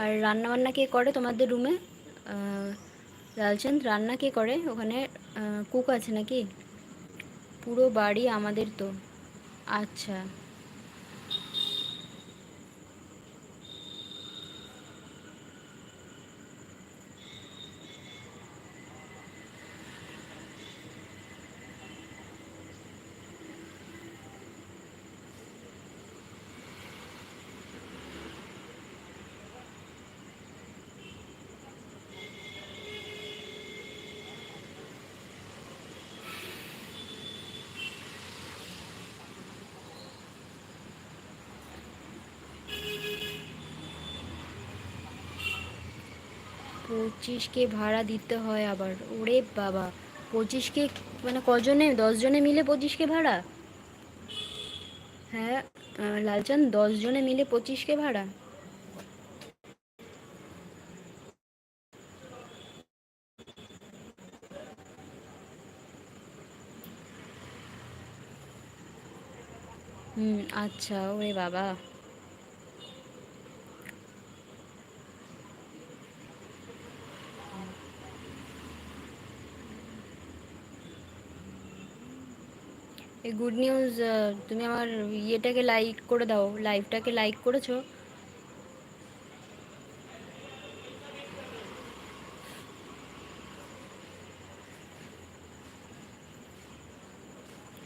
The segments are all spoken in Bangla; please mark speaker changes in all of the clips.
Speaker 1: আর রান্না বান্না কে করে তোমাদের রুমে? লালচাঁদ, রান্না কে করে ওখানে? কুক আছে নাকি? পুরো বাড়ি আমাদের তো। আচ্ছা। পঁচিশকে ভাড়া দিতে হয় আবার? ওরে বাবা! পঁচিশকে মানে কজনে, 10 জনে মিলে 25কে ভাড়া? হ্যাঁ। লালচাঁদ, 10 জনে মিলে 25কে ভাড়া? হুম, আচ্ছা, ওরে বাবা! এই গুড নিউজ। তুমি আমার ইয়েটাকে লাইক করে দাও, লাইভটাকে লাইক করেছো?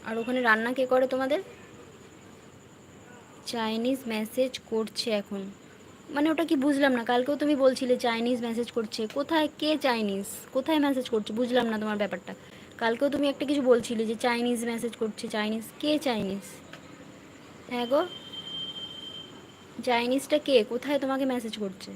Speaker 1: আর ওখানে রান্না কে করে তোমাদের? চাইনিজ মেসেজ করছে এখন? মানে ওটা কি বুঝলাম না, কালকেও তুমি বলছিলে চাইনিজ মেসেজ করছে, কোথায় কে চাইনিজ, কোথায় মেসেজ করছে বুঝলাম না তোমার ব্যাপারটা। কালকেও তুমি একটা কিছু বলছিলে যে চাইনিজ মেসেজ করছে, চাইনিজ কে চাইনিজ? হ্যাঁ গো, চাইনিজটা কে, কোথায় তোমাকে মেসেজ করছে?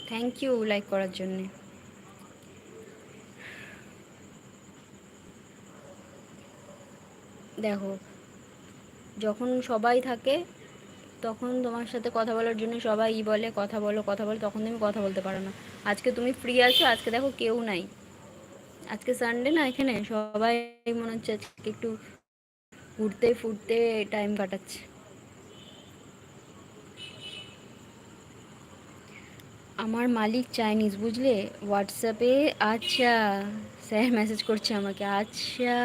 Speaker 1: থ্যাংক ইউ লাইক করার জন্যে। দেখো, যখন সবাই থাকে তখন তোমার সাথে কথা বলার জন্য সবাই বলে কথা বলো কথা বলো, তখন তুমি কথা বলতে পারো না। আজকে তুমি ফ্রি আছো, আজকে দেখো কেউ নাই। আজকে সানডে না, এখানে সবাই মনে হচ্ছে আজকে একটু ঘুরতে ফুরতে টাইম কাটাচ্ছে। আমার মালিক চাইনিজ বুঝলে, হোয়াটসঅ্যাপে। আচ্ছা, স্যার মেসেজ করছে আমাকে, আচ্ছা।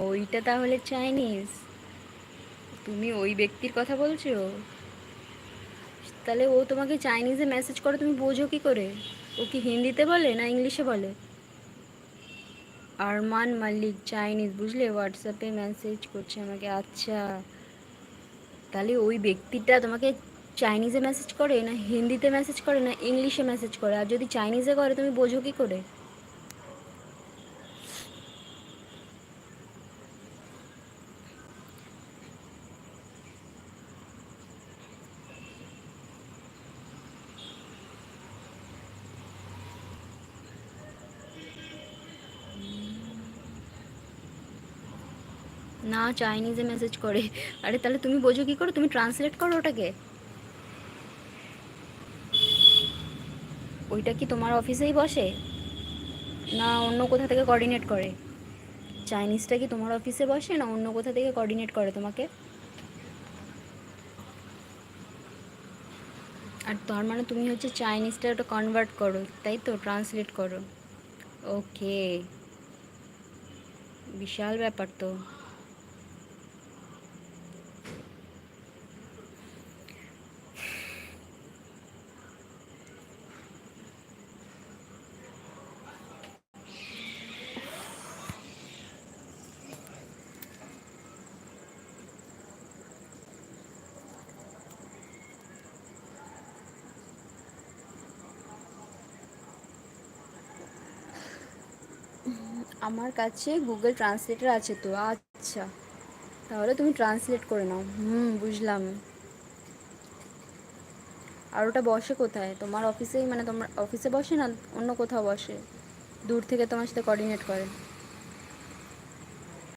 Speaker 1: ওইটা তাহলে চাইনিজ? তুমি ওই ব্যক্তির কথা বলছো? তাহলে ও তোমাকে চাইনিজে মেসেজ করে, তুমি বোঝো কি করে? ও কি হিন্দিতে বলে না ইংলিশে বলে? আরমান মালিক চাইনিজ বুঝলে, হোয়াটসঅ্যাপে মেসেজ করছে আমাকে, আচ্ছা। তাহলে ওই ব্যক্তিটা তোমাকে চাইনিজে মেসেজ করে না হিন্দিতে মেসেজ করে না ইংলিশে মেসেজ করে? আর যদি চাইনিজে করে তুমি বোঝো কি করে? না, চাইনিজে মেসেজ করে। আরে তাহলে তুমি বোঝো কি করে? তুমি ট্রান্সলেট করো ওটাকে। ওইটা কি তোমার অফিসেই বসে না অন্য কোথা থেকে কোঅর্ডিনেট করে? চাইনিজটা কি তোমার অফিসে বসে না অন্য কোথা থেকে কোঅর্ডিনেট করে তোমাকে? আর তার মানে তুমি হচ্ছে চাইনিজটা ওটা কনভার্ট করো, তাই তো, ট্রান্সলেট করো। ওকে, বিশাল ব্যাপার তো। আমার কাছে গুগল ট্রান্সলেটর আছে তো। আচ্ছা, তাহলে তুমি ট্রান্সলেট করে নাও। হুম, বুঝলাম। আর ওটা বসে কোথায়, তোমার অফিসেই? মানে তোমার অফিসে বসে না অন্য কোথাও বসে? দূর থেকে তোমার সাথে কোঅর্ডিনেট করে?